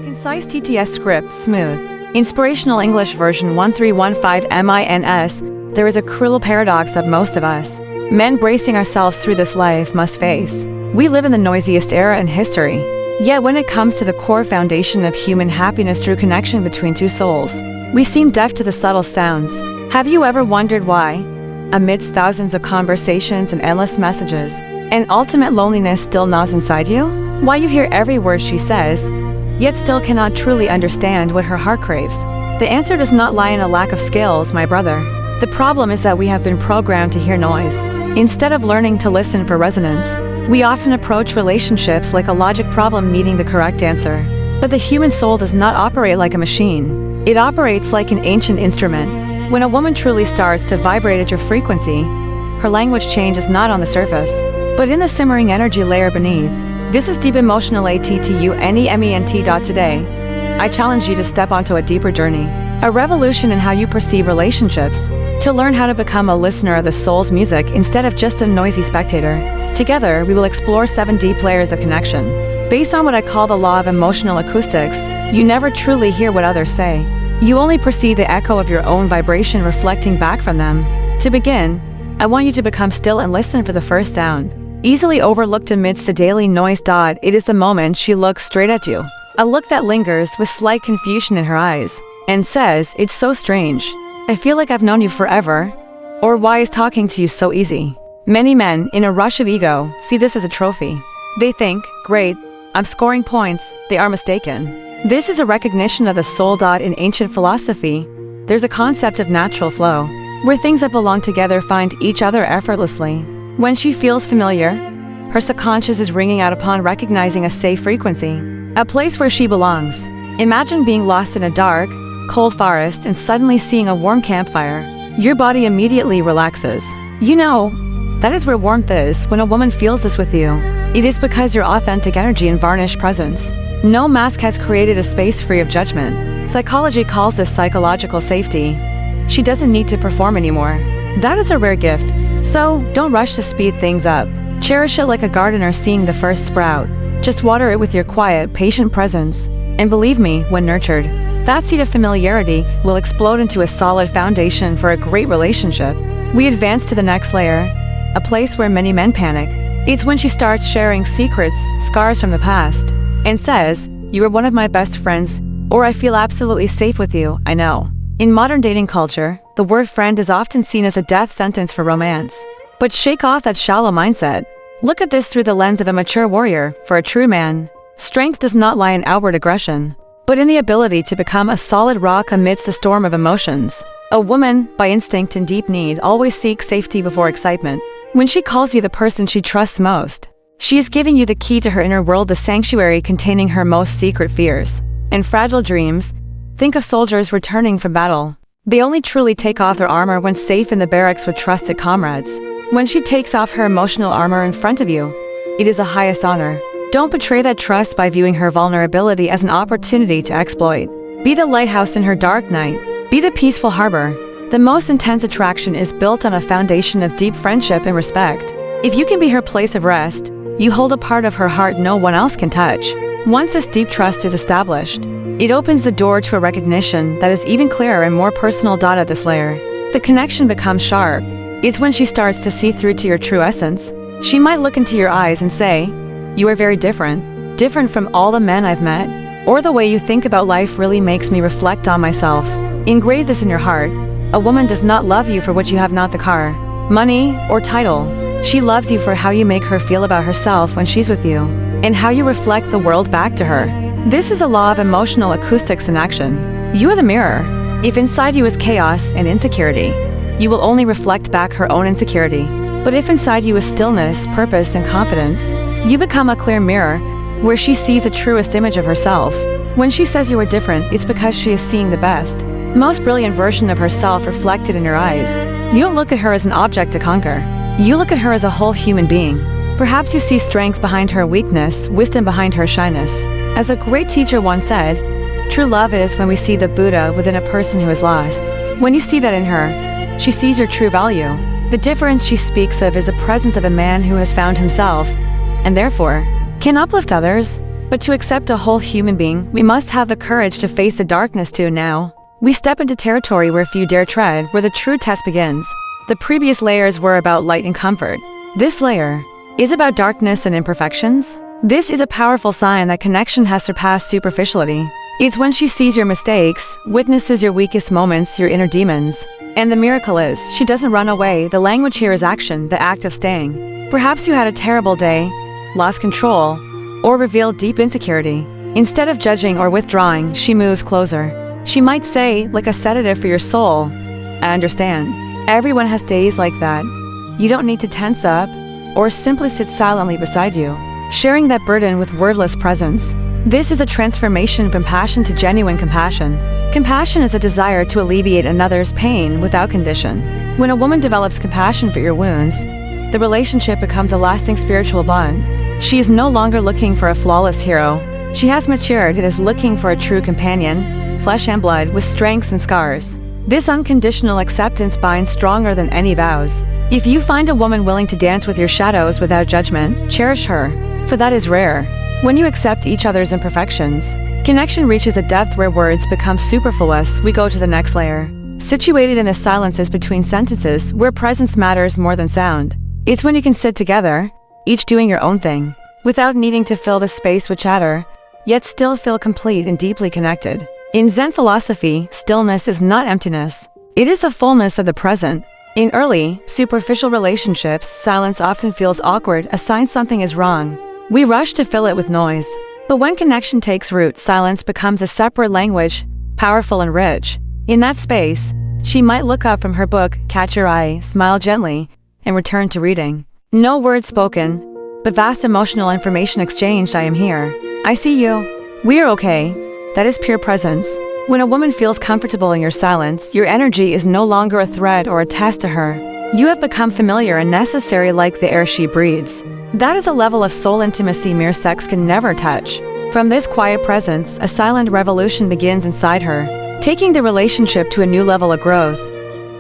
Concise TTS script, smooth. Inspirational English version 1315 MINS. There is a cruel paradox that most of us, men bracing ourselves through this life, must face. We live in the noisiest era in history. Yet when it comes to the core foundation of human happiness, true connection between two souls, we seem deaf to the subtle sounds. Have you ever wondered why, amidst thousands of conversations and endless messages, and ultimate loneliness still gnaws inside you? Why you hear every word she says, yet still cannot truly understand what her heart craves? The answer does not lie in a lack of skills, my brother. The problem is that we have been programmed to hear noise, instead of learning to listen for resonance. We often approach relationships like a logic problem needing the correct answer. But the human soul does not operate like a machine. It operates like an ancient instrument. When a woman truly starts to vibrate at your frequency, her language changes not on the surface, but in the simmering energy layer beneath. This is deep emotional ATTUNEMENT. Today, I challenge you to step onto a deeper journey, a revolution in how you perceive relationships, to learn how to become a listener of the soul's music instead of just a noisy spectator. Together, we will explore 7 deep layers of connection. Based on what I call the law of emotional acoustics, you never truly hear what others say. You only perceive the echo of your own vibration reflecting back from them. To begin, I want you to become still and listen for the first sound. Easily overlooked amidst the daily noise. It is the moment she looks straight at you. A look that lingers with slight confusion in her eyes, and says, "It's so strange. I feel like I've known you forever." Or, "Why is talking to you so easy?" Many men, in a rush of ego, see this as a trophy. They think, "Great, I'm scoring points." They are mistaken. This is a recognition of the soul. In ancient philosophy, there's a concept of natural flow, where things that belong together find each other effortlessly. When she feels familiar, her subconscious is ringing out upon recognizing a safe frequency, a place where she belongs. Imagine being lost in a dark, cold forest and suddenly seeing a warm campfire. Your body immediately relaxes. You know, that is where warmth is. When a woman feels this with you, it is because your authentic energy and varnished presence. No mask has created a space free of judgment. Psychology calls this psychological safety. She doesn't need to perform anymore. That is a rare gift. So, don't rush to speed things up. Cherish it like a gardener seeing the first sprout. Just water it with your quiet, patient presence. And believe me, when nurtured, that seed of familiarity will explode into a solid foundation for a great relationship. We advance to the next layer, a place where many men panic. It's when she starts sharing secrets, scars from the past, and says, "You are one of my best friends," or "I feel absolutely safe with you, I know." In modern dating culture, the word friend is often seen as a death sentence for romance. But shake off that shallow mindset. Look at this through the lens of a mature warrior. For a true man, strength does not lie in outward aggression, but in the ability to become a solid rock amidst the storm of emotions. A woman, by instinct and deep need, always seeks safety before excitement. When she calls you the person she trusts most, she is giving you the key to her inner world, the sanctuary containing her most secret fears and fragile dreams. Think of soldiers returning from battle. They only truly take off their armor when safe in the barracks with trusted comrades. When she takes off her emotional armor in front of you, it is the highest honor. Don't betray that trust by viewing her vulnerability as an opportunity to exploit. Be the lighthouse in her dark night. Be the peaceful harbor. The most intense attraction is built on a foundation of deep friendship and respect. If you can be her place of rest, you hold a part of her heart no one else can touch. Once this deep trust is established, it opens the door to a recognition that is even clearer and more personal. At this layer, the connection becomes sharp. It's when she starts to see through to your true essence. She might look into your eyes and say, "You are very different. Different from all the men I've met." Or, "The way you think about life really makes me reflect on myself." Engrave this in your heart. A woman does not love you for what you have, not the car, money, or title. She loves you for how you make her feel about herself when she's with you, and how you reflect the world back to her. This is the law of emotional acoustics in action. You are the mirror. If inside you is chaos and insecurity, you will only reflect back her own insecurity. But if inside you is stillness, purpose, and confidence, you become a clear mirror where she sees the truest image of herself. When she says you are different, it's because she is seeing the best, most brilliant version of herself reflected in your eyes. You don't look at her as an object to conquer. You look at her as a whole human being. Perhaps you see strength behind her weakness, wisdom behind her shyness. As a great teacher once said, true love is when we see the Buddha within a person who is lost. When you see that in her, she sees your true value. The difference she speaks of is the presence of a man who has found himself, and therefore, can uplift others. But to accept a whole human being, we must have the courage to face the darkness too. Now we step into territory where few dare tread, where the true test begins. The previous layers were about light and comfort. This layer is about darkness and imperfections. This is a powerful sign that connection has surpassed superficiality. It's when she sees your mistakes, witnesses your weakest moments, your inner demons. And the miracle is, she doesn't run away. The language here is action, the act of staying. Perhaps you had a terrible day, lost control, or revealed deep insecurity. Instead of judging or withdrawing, she moves closer. She might say, like a sedative for your soul, "I understand. Everyone has days like that. You don't need to tense up, or simply sit silently beside you, sharing that burden with wordless presence." This is a transformation from passion to genuine compassion. Compassion is a desire to alleviate another's pain without condition. When a woman develops compassion for your wounds, the relationship becomes a lasting spiritual bond. She is no longer looking for a flawless hero. She has matured and is looking for a true companion, flesh and blood, with strengths and scars. This unconditional acceptance binds stronger than any vows. If you find a woman willing to dance with your shadows without judgment, cherish her, for that is rare. When you accept each other's imperfections, connection reaches a depth where words become superfluous. We go to the next layer. Situated in the silences between sentences, where presence matters more than sound. It's when you can sit together, each doing your own thing, without needing to fill the space with chatter, yet still feel complete and deeply connected. In Zen philosophy, stillness is not emptiness. It is the fullness of the present. In early, superficial relationships, silence often feels awkward, a sign something is wrong. We rush to fill it with noise. But when connection takes root, silence becomes a separate language, powerful and rich. In that space, she might look up from her book, catch your eye, smile gently, and return to reading. No words spoken, but vast emotional information exchanged. "I am here. I see you. We are okay." That is pure presence. When a woman feels comfortable in your silence, your energy is no longer a threat or a test to her. You have become familiar and necessary, like the air she breathes. That is a level of soul intimacy mere sex can never touch. From this quiet presence, a silent revolution begins inside her, taking the relationship to a new level of growth.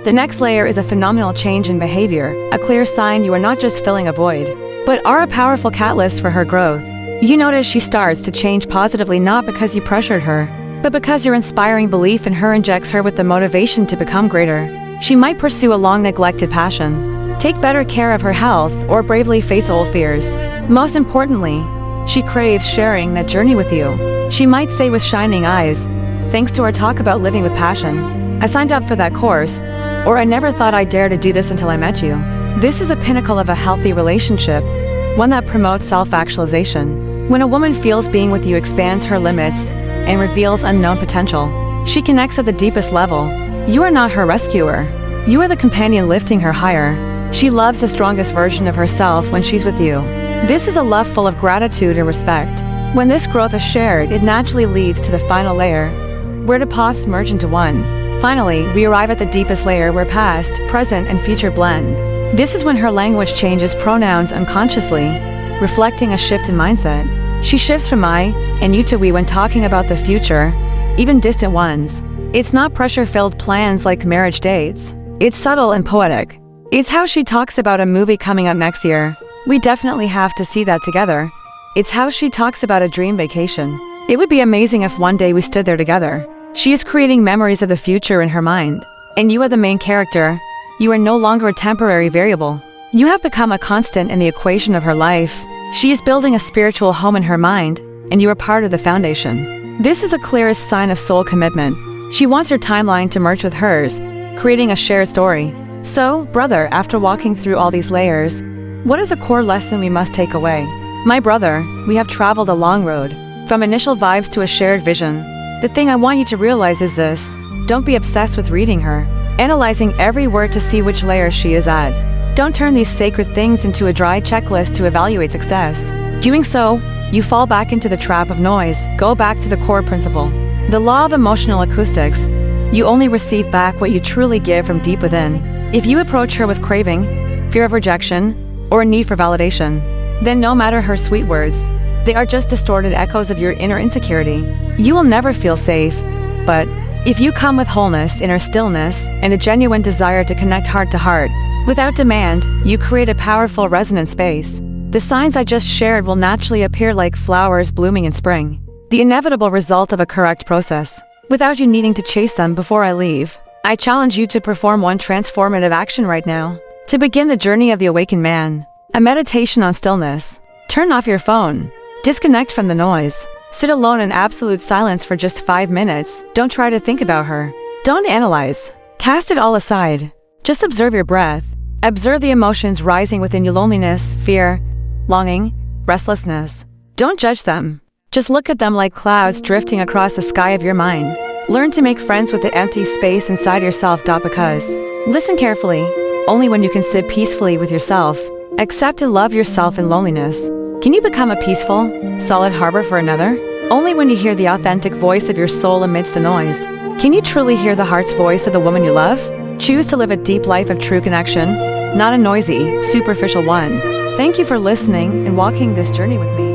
The next layer is a phenomenal change in behavior, a clear sign you are not just filling a void, but are a powerful catalyst for her growth. You notice she starts to change positively, not because you pressured her, but because your inspiring belief in her injects her with the motivation to become greater. She might pursue a long-neglected passion, take better care of her health, or bravely face old fears. Most importantly, she craves sharing that journey with you. She might say with shining eyes, "Thanks to our talk about living with passion, I signed up for that course," or "I never thought I'd dare to do this until I met you." This is a pinnacle of a healthy relationship, one that promotes self-actualization. When a woman feels being with you expands her limits and reveals unknown potential, she connects at the deepest level. You are not her rescuer. You are the companion lifting her higher. She loves the strongest version of herself when she's with you. This is a love full of gratitude and respect. When this growth is shared, it naturally leads to the final layer, where the paths merge into one. Finally, we arrive at the deepest layer where past, present, and future blend. This is when her language changes pronouns unconsciously, reflecting a shift in mindset. She shifts from I and you to we when talking about the future, even distant ones. It's not pressure-filled plans like marriage dates. It's subtle and poetic. It's how she talks about a movie coming up next year. We definitely have to see that together. It's how she talks about a dream vacation. It would be amazing if one day we stood there together. She is creating memories of the future in her mind. And you are the main character. You are no longer a temporary variable. You have become a constant in the equation of her life. She is building a spiritual home in her mind, and you are part of the foundation. This is the clearest sign of soul commitment. She wants her timeline to merge with hers, creating a shared story. So, brother, after walking through all these layers, what is the core lesson we must take away? My brother, we have traveled a long road, from initial vibes to a shared vision. The thing I want you to realize is this: don't be obsessed with reading her, analyzing every word to see which layer she is at. Don't turn these sacred things into a dry checklist to evaluate success. Doing so, you fall back into the trap of noise. Go back to the core principle. The law of emotional acoustics. You only receive back what you truly give from deep within. If you approach her with craving, fear of rejection, or a need for validation, then no matter her sweet words, they are just distorted echoes of your inner insecurity. You will never feel safe. But if you come with wholeness, inner stillness, and a genuine desire to connect heart to heart, without demand, you create a powerful resonant space. The signs I just shared will naturally appear like flowers blooming in spring, the inevitable result of a correct process. Without you needing to chase them before I leave, I challenge you to perform one transformative action right now. To begin the journey of the awakened man, a meditation on stillness. Turn off your phone. Disconnect from the noise. Sit alone in absolute silence for just 5 minutes. Don't try to think about her. Don't analyze. Cast it all aside. Just observe your breath. Observe the emotions rising within you: loneliness, fear, longing, restlessness. Don't judge them. Just look at them like clouds drifting across the sky of your mind. Learn to make friends with the empty space inside yourself. Because listen carefully. Only when you can sit peacefully with yourself, accept and love yourself in loneliness, can you become a peaceful, solid harbor for another. Only when you hear the authentic voice of your soul amidst the noise, can you truly hear the heart's voice of the woman you love. Choose to live a deep life of true connection, not a noisy, superficial one. Thank you for listening and walking this journey with me.